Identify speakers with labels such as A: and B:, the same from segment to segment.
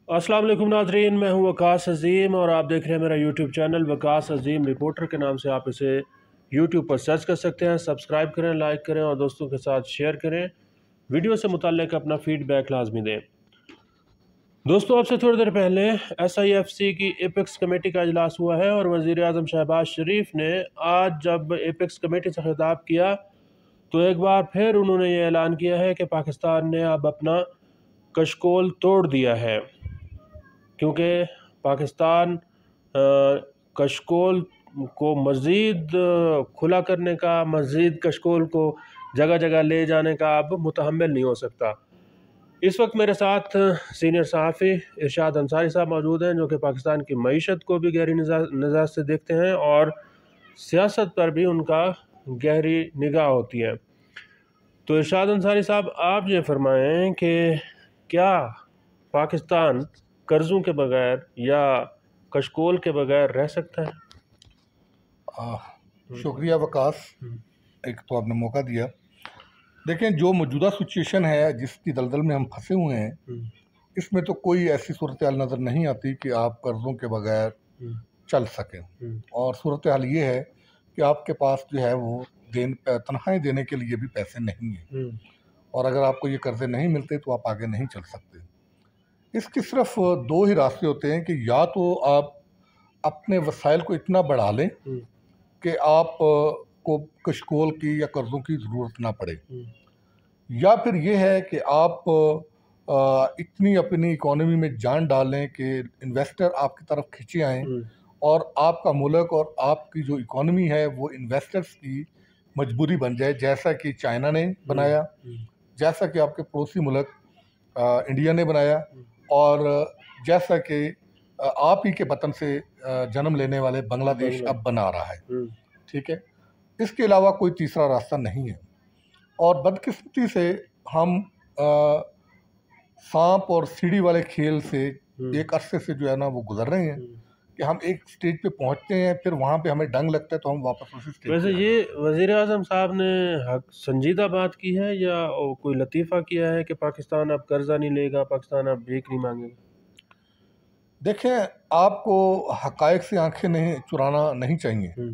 A: अस्सलाम वालेकुम नाजरीन, मैं हूं वकास अज़ीम और आप देख रहे हैं मेरा यूट्यूब चैनल वकास अज़ीम रिपोर्टर के नाम से। आप इसे यूट्यूब पर सर्च कर सकते हैं। सब्सक्राइब करें, लाइक करें और दोस्तों के साथ शेयर करें। वीडियो से मुताल्लिक़ अपना फ़ीडबैक लाजमी दें। दोस्तों, आपसे थोड़ी देर पहले SIFC की एपेक्स कमेटी का इजलास हुआ है और वज़ीर आज़म शहबाज शरीफ ने आज जब एपेक्स कमेटी से खिताब किया तो एक बार फिर उन्होंने ये ऐलान किया है कि पाकिस्तान ने अब अपना कशकोल तोड़ दिया है, क्योंकि पाकिस्तान कशकोल को मज़ीद खुला करने का, मज़ीद कशकोल को जगह जगह ले जाने का अब मुतहम्मिल नहीं हो सकता। इस वक्त मेरे साथ सीनियर सहाफ़ी इरशाद अंसारी साहब मौजूद हैं, जो कि पाकिस्तान की मईशत को भी गहरी नज़र से देखते हैं और सियासत पर भी उनका गहरी निगाह होती है। तो इरशाद अंसारी साहब, आप ये फरमाएं कि क्या पाकिस्तान कर्ज़ों के बगैर या कशकोल के बगैर रह सकता है?
B: शुक्रिया वकास, एक तो आपने मौका दिया। देखें, जो मौजूदा सिचुएशन है, जिसकी दलदल में हम फंसे हुए हैं, इसमें तो कोई ऐसी सूरत हाल नज़र नहीं आती कि आप कर्ज़ों के बगैर चल सकें। और सूरत हाल ये है कि आपके पास जो है वो तनख्वाहें देने के लिए भी पैसे नहीं हैं, और अगर आपको ये कर्ज़े नहीं मिलते तो आप आगे नहीं चल सकते। इसके सिर्फ दो ही रास्ते होते हैं कि या तो आप अपने वसाइल को इतना बढ़ा लें कि आप को कशकोल की या कर्ज़ों की ज़रूरत ना पड़े, या फिर ये है कि आप इतनी अपनी इकोनॉमी में जान डालें कि इन्वेस्टर आपकी तरफ खींचे आएँ और आपका मुल्क और आपकी जो इकोनॉमी है वो इन्वेस्टर्स की मजबूरी बन जाए, जैसा कि चाइना ने बनाया, जैसा कि आपके पड़ोसी मुल्क इंडिया ने बनाया, और जैसा कि आप ही के वतन से जन्म लेने वाले बांग्लादेश अब बना रहा है। ठीक है, इसके अलावा कोई तीसरा रास्ता नहीं है। और बदकिस्मती से हम सांप और सीढ़ी वाले खेल से एक अरसे से जो है ना वो गुजर रहे हैं कि हम एक स्टेज पे पहुंचते हैं, फिर वहां पे हमें डंग लगता है तो हम वापस उसी स्टेज
A: वैसे ये वज़ीर आज़म साहब ने संजीदा बात की है या कोई लतीफ़ा किया है कि पाकिस्तान अब कर्जा नहीं लेगा, पाकिस्तान अब भीख नहीं मांगेगा?
B: देखें, आपको हकायक से आंखें नहीं चुराना नहीं चाहिए,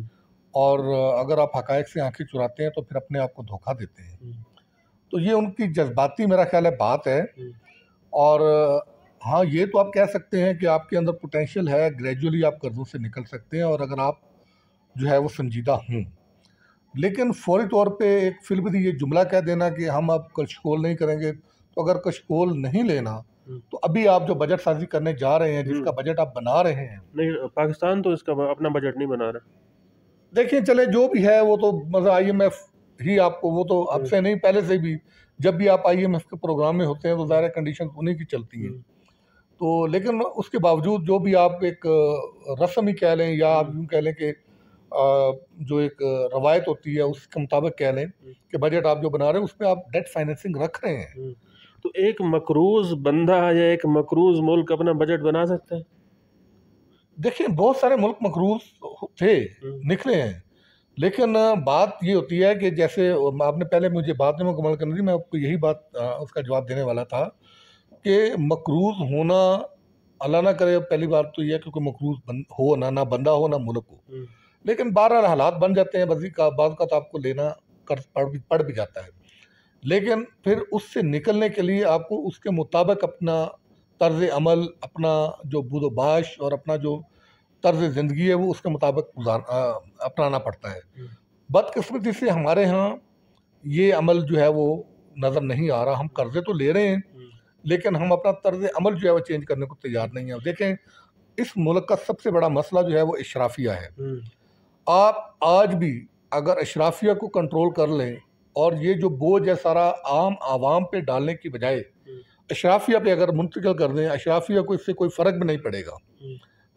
B: और अगर आप हकायक से आंखें चुराते हैं तो फिर अपने आप को धोखा देते हैं। तो ये उनकी जज्बाती मेरा ख्याल है बात है। और हाँ, ये तो आप कह सकते हैं कि आपके अंदर पोटेंशियल है, ग्रेजुअली आप कर्ज़ों से निकल सकते हैं, और अगर आप जो है वो संजीदा हों। लेकिन फौरी तौर पे एक फिल्म ये जुमला कह देना कि हम अब कशकोल नहीं करेंगे, तो अगर कशकोल नहीं लेना तो अभी आप जो बजट साजी करने जा रहे हैं, जिसका बजट आप बना रहे हैं,
A: नहीं, पाकिस्तान तो इसका अपना बजट नहीं बना रहा।
B: देखिए, चले जो भी है वो तो मतलब IMF ही आपको, वो तो अब से नहीं, पहले से भी जब भी आप IMF के प्रोग्राम में होते हैं तो ज़ाहिर कंडीशन उन्हीं की चलती हैं। तो लेकिन उसके बावजूद जो भी आप एक रस्म ही कह लें, या आप यूँ कह लें कि जो एक रवायत होती है उसके मुताबिक कह लें कि बजट आप जो बना रहे हैं उसमें आप डेट फाइनेंसिंग रख रहे हैं।
A: तो एक मकरूज़ बंदा या एक मकरूज़ मुल्क अपना बजट बना सकता है?
B: देखिए, बहुत सारे मुल्क मकरूज़ थे, निकले हैं, लेकिन बात ये होती है कि जैसे आपने पहले मुझे बात में मुकम्मल करनी थी, मैं आपको यही बात उसका जवाब देने वाला था कि मकरूज़ होना, अल्लाह ना करे पहली बात तो यह है क्योंकि मकरूज़ हो ना बंदा हो ना मुल्क हो, लेकिन बहरहाल हालात बन जाते हैं, बजी का बाद का तो आपको लेना पड़ भी जाता है। लेकिन फिर उससे निकलने के लिए आपको उसके मुताबिक अपना तर्ज अमल, अपना जो बूदोबाश और अपना जो तर्ज ज़िंदगी है वो उसके मुताबिक अपनाना पड़ता है। बदकिस्मती से हमारे यहाँ ये अमल जो है वो नज़र नहीं आ रहा। हम कर्जे तो ले रहे हैं, लेकिन हम अपना तर्ज अमल जो है वो चेंज करने को तैयार नहीं है। देखें, इस मुल्क का सबसे बड़ा मसला जो है वो इशराफिया है। आप आज भी अगर इशराफिया को कंट्रोल कर लें, और ये जो बोझ है सारा आम आवाम पे डालने की बजाय अशराफिया पे अगर मुंतकिल कर दें, अशराफिया को इससे कोई फ़र्क भी नहीं पड़ेगा,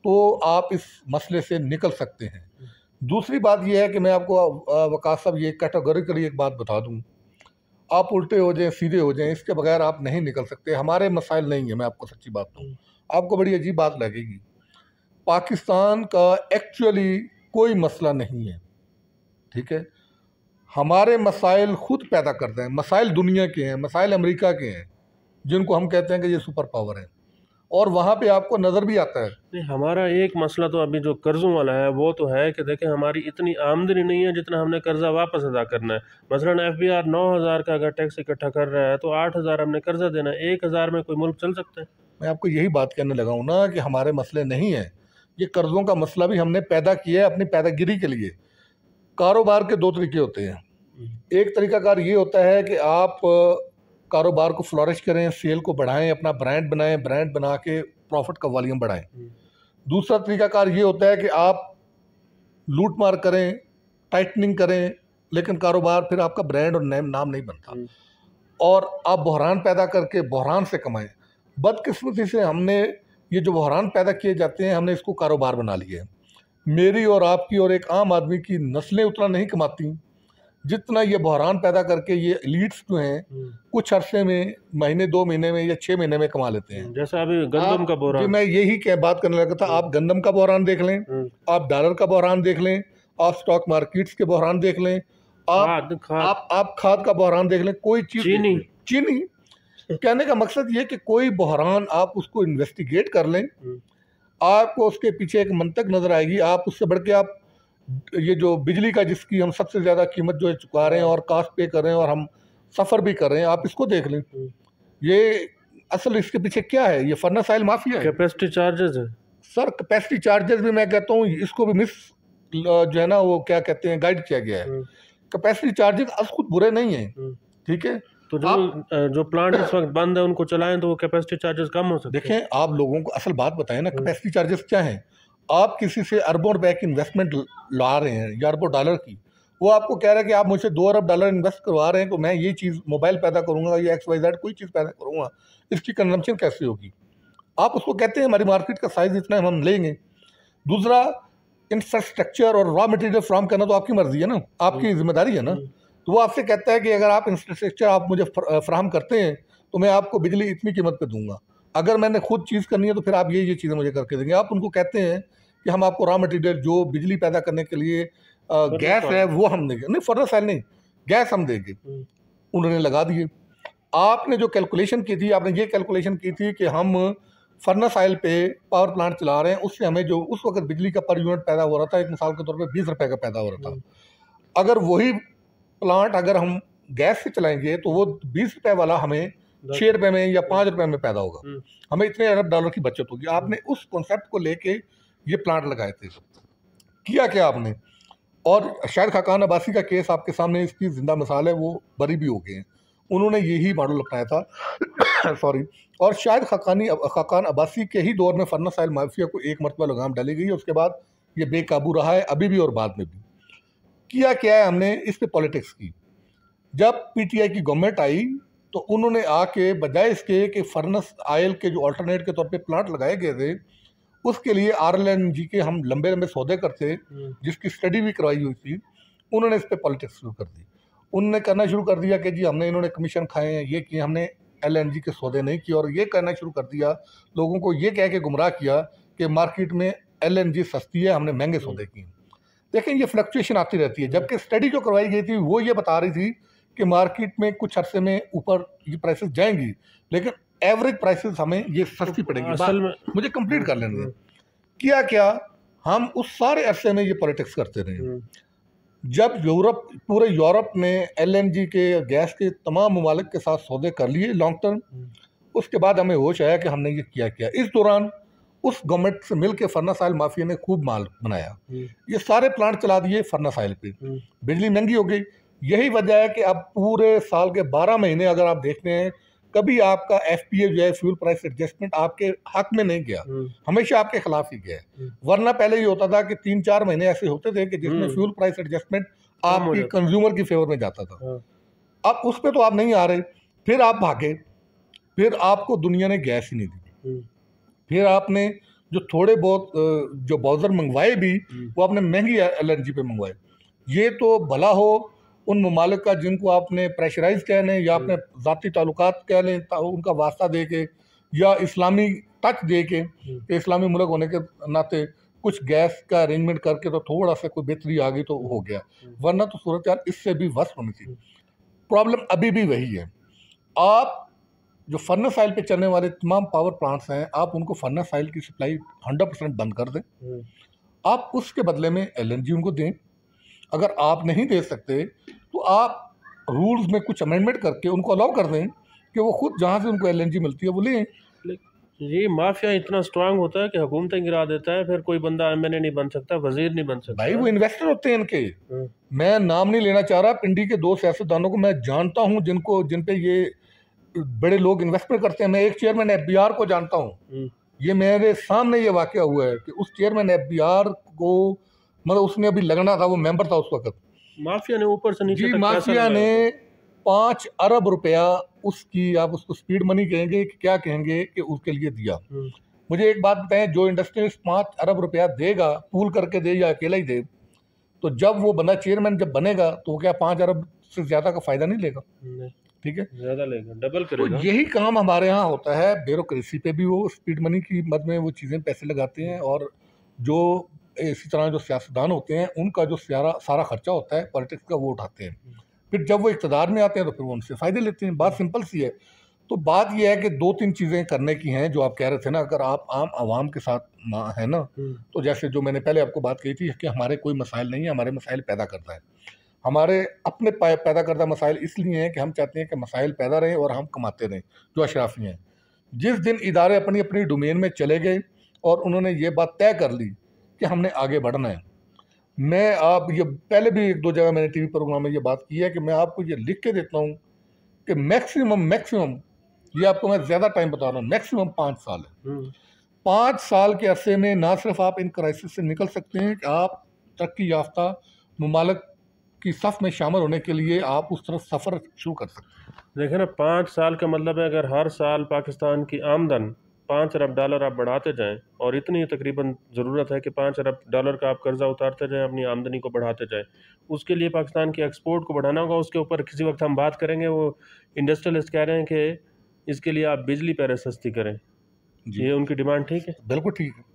B: तो आप इस मसले से निकल सकते हैं। दूसरी बात यह है कि मैं आपको वकास साहब ये कैटेगोरिकली एक बात बता दूं, आप उल्टे हो जाएं, सीधे हो जाएं, इसके बगैर आप नहीं निकल सकते। हमारे मसाइल नहीं है, मैं आपको सच्ची बात कहूँ, आपको बड़ी अजीब बात लगेगी, पाकिस्तान का एक्चुअली कोई मसला नहीं है। ठीक है, हमारे मसाइल खुद पैदा करते हैं। मसाइल दुनिया के हैं, मसाइल अमेरिका के हैं, जिनको हम कहते हैं कि ये सुपर पावर है, और वहाँ पे आपको नज़र भी आता है।
A: नहीं, हमारा एक मसला तो अभी जो कर्ज़ों वाला है वो तो है कि देखें हमारी इतनी आमदनी नहीं है जितना हमने कर्जा वापस अदा करना है। मसलन FBR 9,000 का अगर टैक्स इकट्ठा कर रहा है तो 8,000 हमने कर्जा देना है। 1,000 में कोई मुल्क चल सकता है?
B: मैं आपको यही बात कहने लगा हूँ ना कि हमारे मसले नहीं है, ये कर्ज़ों का मसला भी हमने पैदा किया है अपनी पैदागिरी के लिए। कारोबार के दो तरीके होते हैं। एक तरीकाकार ये होता है कि आप कारोबार को फ्लॉरिश करें, सेल को बढ़ाएं, अपना ब्रांड बनाएं, ब्रांड बना के प्रॉफिट का वॉल्यूम बढ़ाएं। दूसरा तरीकाकार ये होता है कि आप लूट मार करें, टाइटनिंग करें, लेकिन कारोबार फिर आपका ब्रांड और नाम नहीं बनता और आप बहरान पैदा करके बहरान से कमाएं। बदकिस्मती से हमने ये जो बहरान पैदा किए जाते हैं हमने इसको कारोबार बना लिया है। मेरी और आपकी और एक आम आदमी की नस्लें उतना नहीं कमाती जितना ये बहरान पैदा करके ये एलीट्स जो हैं कुछ अरसे में, महीने 2 महीने में या 6 महीने में कमा लेते हैं।
A: जैसा अभी गंदम का
B: जी,
A: बहरान।
B: मैं यही क्या बात करने लगा था। आप गंदम का बहरान देख लें, आप डॉलर का बहरान देख लें, आप स्टॉक मार्केट्स के बहरान देख लें, आप खाद का बहरान देख लें, कोई चीज चीनी कहने का मकसद ये कि कोई बहरान आप उसको इन्वेस्टिगेट कर लें, आपको उसके पीछे एक मंतक नजर आएगी। आप उससे बढ़ के आप ये जो बिजली का जिसकी हम सबसे ज्यादा कीमत जो है चुका रहे हैं और कास्ट पे कर रहे हैं और हम सफर भी कर रहे हैं, आप इसको देख लें। ये असल इसके पीछे क्या है? ये फर्नेस ऑयल माफिया है।
A: कैपेसिटी चार्जेस है सर।
B: कैपेसिटी चार्जेस भी मैं कहता हूँ इसको भी मिस जो है ना वो क्या कहते हैं गाइड किया गया है। कैपेसिटी चार्जेस अस खुद बुरे नहीं है, ठीक है।
A: तो जो प्लांट इस वक्त बंद है उनको चलाएं तो वो कैपेसिटी चार्जेस कम हो सकते हैं।
B: देखें, आप लोगों को असल बात बताएं ना, कैपेसिटी चार्जेस क्या है। आप किसी से अरबों रुपए की इन्वेस्टमेंट ला रहे हैं या अरबों डॉलर की, वो आपको कह रहा है कि आप मुझसे 2 अरब डॉलर इन्वेस्ट करवा रहे हैं तो मैं ये चीज़ मोबाइल पैदा करूंगा या XYZ कोई चीज़ पैदा करूंगा, इसकी कंजम्पशन कैसे होगी? आप उसको कहते हैं हमारी मार्केट का साइज इतना है, हम लेंगे। दूसरा, इंफ्रास्ट्रक्चर और रॉ मटेरियल फ्राहम करना तो आपकी मर्जी है ना, आपकी जिम्मेदारी है ना। तो वो आपसे कहता है कि अगर आप इंफ्रास्ट्रक्चर आप मुझे फ्राहम करते हैं तो मैं आपको बिजली इतनी कीमत पे दूंगा। अगर मैंने खुद चीज़ करनी है तो फिर आप ये चीज़ें मुझे करके देंगे। आप उनको कहते हैं कि हम आपको रॉ मटेरियल जो बिजली पैदा करने के लिए गैस है वो हम देंगे, नहीं फर्नेस ऑयल नहीं, गैस हम देंगे। उन्होंने लगा दिए। आपने जो कैलकुलेशन की थी, आपने ये कैलकुलेशन की थी कि हम फर्नेस ऑयल पे पावर प्लांट चला रहे हैं, उससे हमें जो उस वक्त बिजली का पर यूनिट पैदा हो रहा था, एक मिसाल के तौर पे 20 रुपए का पैदा हो रहा था। अगर वही प्लांट अगर हम गैस से चलाएंगे तो वो 20 रुपए वाला हमें 6 रुपए में या 5 रुपए में पैदा होगा, हमें इतने अरब डॉलर की बचत होगी। आपने उस कॉन्सेप्ट को लेके ये प्लांट लगाए थे। किया क्या आपने? और शायद खाकान अब्बासी का केस आपके सामने इसकी जिंदा मिसाल है, वो बरी भी हो गए हैं। उन्होंने यही मॉडल अपनाया था सॉरी। और शायद खाकान अब्बासी के ही दौर में फर्नेस ऑयल माफिया को एक मरतबा लगाम डाली गई, उसके बाद ये बेकाबू रहा है अभी भी और बाद में भी। किया क्या है हमने? इस पे पॉलिटिक्स की। जब PTI की गवर्नमेंट आई तो उन्होंने आके बजाय इसके कि फर्नेस ऑयल के जो अल्टरनेट के तौर पे प्लांट लगाए गए थे, उसके लिए RLNG के हम लंबे लंबे सौदे करते, जिसकी स्टडी भी करवाई हुई थी, उन्होंने इस पे पॉलिटिक्स शुरू कर दी। उन्होंने करना शुरू कर दिया कि जी हमने इन्होंने कमीशन खाए हैं, ये किए, हमने LNG के सौदे नहीं किए, और ये करना शुरू कर दिया, लोगों को ये कह के गुमराह किया कि मार्केट में LNG सस्ती है, हमने महंगे सौदे किए। देखें, ये फ्लक्चुएशन आती रहती है। जबकि स्टडी जो करवाई गई थी वो ये बता रही थी कि मार्केट में कुछ अरसे में ऊपर ये प्राइसेस जाएंगी, लेकिन एवरेज प्राइसेस हमें ये सस्ती पड़ेगी।
A: असल में
B: मुझे कंप्लीट कर लेने दें। किया क्या, हम उस सारे अरसे में ये पॉलिटिक्स करते रहे। जब पूरे यूरोप ने LNG के गैस के तमाम ममालिक के साथ सौदे कर लिए लॉन्ग टर्म, उसके बाद हमें होश आया कि हमने ये किया। इस दौरान उस गवर्नमेंट से मिलकर फर्नेस ऑयल माफिया ने खूब माल बनाया, ये सारे प्लांट चला दिए फर्नेस ऑयल पे, बिजली महंगी हो गई। यही वजह है कि अब पूरे साल के 12 महीने अगर आप देखते हैं, कभी आपका FPA जो है फ्यूल प्राइस एडजस्टमेंट आपके हक में नहीं गया, हमेशा आपके खिलाफ ही गया है। वरना पहले ये होता था कि 3-4 महीने ऐसे होते थे कि जिसमें फ्यूल प्राइस एडजस्टमेंट आपकी कंज्यूमर की फेवर में जाता था। अब उस पर तो आप नहीं आ रहे, फिर आप भागे, फिर आपको दुनिया ने गैस ही नहीं दी, फिर आपने जो थोड़े बहुत जो बाउजर मंगवाए भी वो आपने महंगी LNG पे मंगवाए। ये तो भला हो उन ममालिक का जिनको आपने प्रेशराइज कह लें या अपने ज़ाती ताल्लुकात कह लें, उनका वास्ता दे के या इस्लामी टच दे के, इस्लामी मुल्क होने के नाते कुछ गैस का अरेंजमेंट करके तो थोड़ा सा कोई बेहतरी आ गई तो हो गया, वरना तो सूरत हाल इससे भी वर्स्ट होनी थी। प्रॉब्लम अभी भी वही है। आप जो फर्नेस ऑयल पे चलने वाले तमाम पावर प्लांट्स हैं, आप उनको फर्नेस ऑयल की सप्लाई 100% बंद कर दें। आप उसके बदले में एलएनजी उनको दें। अगर आप नहीं दे सकते तो आप रूल्स में कुछ अमेंडमेंट करके उनको अलाउ कर दें कि वो खुद जहाँ से उनको एलएनजी मिलती है वो लें।
A: ये माफिया इतना स्ट्रांग होता है कि हुकूमतें गिरा देता है, फिर कोई बंदा एमएनए नहीं बन सकता, वजीर नहीं बन सकता।
B: भाई वो इन्वेस्टर होते हैं इनके। मैं नाम नहीं लेना चाह रहा, पिंडी के 2 सियासतदानों को मैं जानता हूँ जिन पे ये बड़े लोग इन्वेस्टमेंट करते हैं। मैं एक चेयरमैन एफबीआर को जानता हूँ। ये मेरे सामने ये वाकया हुआ है कि उस चेयरमैन एफबीआर को, मतलब उसने अभी लगना था, वो मेंबर था उस वक्त।
A: माफिया ने ऊपर से नीचे
B: जी,
A: तक
B: माफिया ने 5 अरब रुपया उसकी, आप उसको स्पीड मनी कहेंगे कि क्या कहेंगे, कि उसके लिए दिया। मुझे एक बात बताएं, जो इंडस्ट्रियलिस्ट 5 अरब रुपया देगा, पूल करके दे या अकेला ही दे, तो जब वो बंदा चेयरमैन जब बनेगा तो क्या 5 अरब से ज्यादा का फायदा नहीं लेगा? ठीक है,
A: ज्यादा लेगा, डबल करेगा।
B: तो यही काम हमारे यहाँ होता है। ब्यूरोक्रेसी पे भी वो स्पीड मनी की मद में वो चीज़ें पैसे लगाते हैं, और जो इसी तरह जो सियासतदान होते हैं उनका जो सारा खर्चा होता है पॉलिटिक्स का वो उठाते हैं। फिर जब वो इक़्तिदार में आते हैं तो फिर वो उनसे फ़ायदे लेते हैं। बात सिंपल सी है। तो बात यह है कि 2-3 चीज़ें करने की हैं जो आप कह रहे थे ना, अगर आप आम आवाम के साथ है ना, तो जैसे जो मैंने पहले आपको बात कही थी कि हमारे कोई मसाइल नहीं है, हमारे मसाइल पैदा करता है। हमारे अपने पैदा करता मसाइल इसलिए हैं कि हम चाहते हैं कि मसाइल पैदा रहें और हम कमाते रहें, जो अशराफी हैं। जिस दिन इदारे अपनी अपनी डोमेन में चले गए और उन्होंने ये बात तय कर ली कि हमने आगे बढ़ना है, मैं आप ये पहले भी 1-2 जगह मैंने टीवी प्रोग्राम में ये बात की है कि मैं आपको ये लिख के देता हूँ कि मैक्सिमम ये आपको मैं ज़्यादा टाइम बता रहा हूँ, मैक्सिमम 5 साल है। 5 साल के अरसे में ना सिर्फ आप इन क्राइसिस से निकल सकते हैं कि आप तरक्की याफ्ता ममालिक की सफ़ में शामिल होने के लिए आप उस तरफ सफ़र शुरू कर सकते हैं।
A: देखिए ना, 5 साल का मतलब है अगर हर साल पाकिस्तान की आमदन 5 अरब डॉलर आप बढ़ाते जाएं, और इतनी तकरीबन ज़रूरत है कि 5 अरब डॉलर का आप कर्जा उतारते जाएं, अपनी आमदनी को बढ़ाते जाएं। उसके लिए पाकिस्तान की एक्सपोर्ट को बढ़ाना होगा। उसके ऊपर किसी वक्त हम बात करेंगे। वो इंडस्ट्रियलिस्ट कह रहे हैं कि इसके लिए आप बिजली पहले सस्ती करें। ये उनकी डिमांड ठीक है?
B: बिल्कुल ठीक है।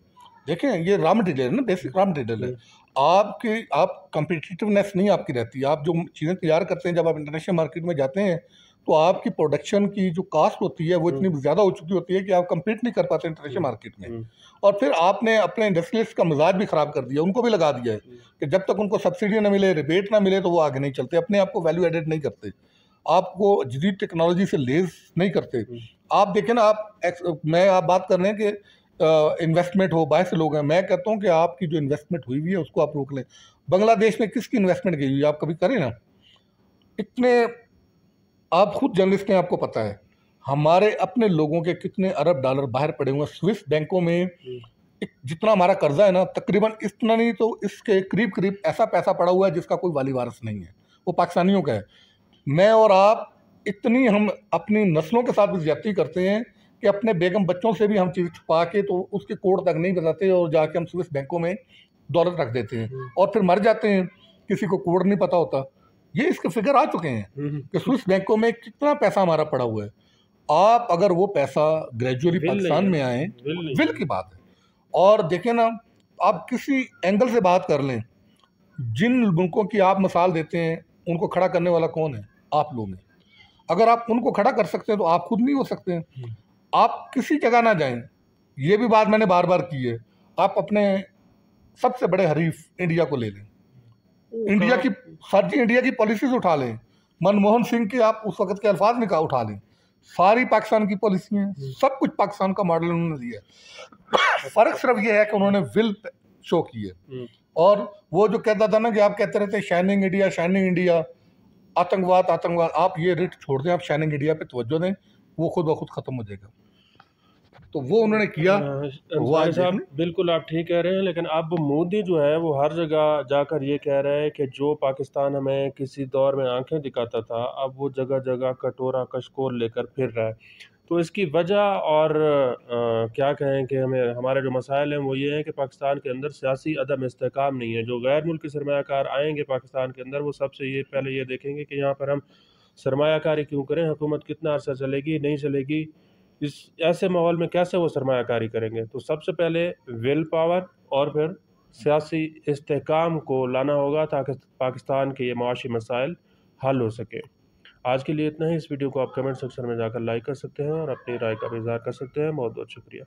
B: देखें, ये रॉ मटेरियल है ना, बेसिक रॉ मटेरियल है। आप कम्पिटिटिवनेस नहीं आपकी रहती। आप जो चीज़ें तैयार करते हैं, जब आप इंटरनेशनल मार्केट में जाते हैं तो आपकी प्रोडक्शन की जो कास्ट होती है वो इतनी ज़्यादा हो चुकी होती है कि आप कम्पीट नहीं कर पाते इंटरनेशनल मार्केट में। और फिर आपने अपने इंडस्ट्रियलिस्ट का मिजाज भी ख़राब कर दिया, उनको भी लगा दिया है कि जब तक उनको सब्सिडी ना मिले, रिबेट ना मिले, तो वो आगे नहीं चलते, अपने आप को वैल्यू एडेड नहीं करते, आपको जदीद टेक्नोलॉजी से लेस नहीं करते। आप देखें ना, आप बात कर रहे हैं कि इन्वेस्टमेंट हो, बाहर से लोग हैं। मैं कहता हूँ कि आपकी जो इन्वेस्टमेंट हुई हुई है उसको आप रोक लें। बांग्लादेश में किसकी इन्वेस्टमेंट गई हुई है, आप कभी करें ना। इतने, आप खुद जर्नलिस्ट हैं, आपको पता है हमारे अपने लोगों के कितने अरब डॉलर बाहर पड़े हुए हैं स्विस बैंकों में। जितना हमारा कर्जा है ना, तकरीबन इतना नहीं तो इसके करीब करीब ऐसा पैसा पड़ा हुआ है जिसका कोई वाली वारिस नहीं है, वो पाकिस्तानियों का है। मैं और आप इतनी हम अपनी नस्लों के साथ भी ज्यादती करते हैं कि अपने बेगम बच्चों से भी हम चीज़ छुपा के तो उसके कोड तक नहीं बताते, और जाके हम स्विस बैंकों में डॉलर रख देते हैं और फिर मर जाते हैं, किसी को कोड नहीं पता होता। ये इसके फिगर आ चुके हैं कि स्विस बैंकों में कितना पैसा हमारा पड़ा हुआ है। आप अगर वो पैसा ग्रेजुअली पाकिस्तान में आए, विल की बात है। और देखें ना, आप किसी एंगल से बात कर लें, जिन मुल्कों की आप मिसाल देते हैं उनको खड़ा करने वाला कौन है? आप लोग हैं। अगर आप उनको खड़ा कर सकते हैं तो आप खुद नहीं हो सकते हैं। आप किसी जगह ना जाएं, ये भी बात मैंने बार बार की है। आप अपने सबसे बड़े हरीफ इंडिया को ले लें, इंडिया की पॉलिसीज उठा लें, मनमोहन सिंह के आप उस वक्त के अल्फाज निकाल उठा लें, सारी पाकिस्तान की पॉलिसी हैं, सब कुछ पाकिस्तान का मॉडल उन्होंने दिया। फर्क सिर्फ ये है कि उन्होंने विल शो की है। और वो जो कहता था ना कि आप कहते रहते शाइनिंग इंडिया, आतंकवाद, आप ये रिट छोड़ दें, आप शाइनिंग इंडिया पे तवज्जो दें, वो खुद ब खुद खत्म हो जाएगा। तो वो उन्होंने किया।
A: अंसारी साहब, बिल्कुल आप ठीक कह रहे हैं, लेकिन अब मोदी जो है वो हर जगह जाकर ये कह रहा है कि जो पाकिस्तान हमें किसी दौर में आंखें दिखाता था, अब वो जगह जगह कटोरा कशकोल लेकर फिर रहा है। तो इसकी वजह और क्या कहें कि हमें हमारे जो मसाइल हैं वो ये हैं कि पाकिस्तान के अंदर सियासी अदम इस्तेहकाम नहीं है। जो गैर मुल्की सरमायाकार आएंगे पाकिस्तान के अंदर, वो सबसे ये पहले ये देखेंगे कि यहाँ पर हम सरमायाकारी क्यों करें, हुकूमत कितना अर्सा चलेगी, नहीं चलेगी, इस ऐसे माहौल में कैसे वो सरमायाकारी करेंगे। तो सबसे पहले विल पावर और फिर सियासी इस्तेहकाम को लाना होगा ताकि पाकिस्तान के ये माशी मसाइल हल हो सके। आज के लिए इतना ही। इस वीडियो को आप कमेंट सेक्शन में जाकर लाइक कर सकते हैं और अपनी राय का भी इज़हार कर सकते हैं। बहुत बहुत शुक्रिया।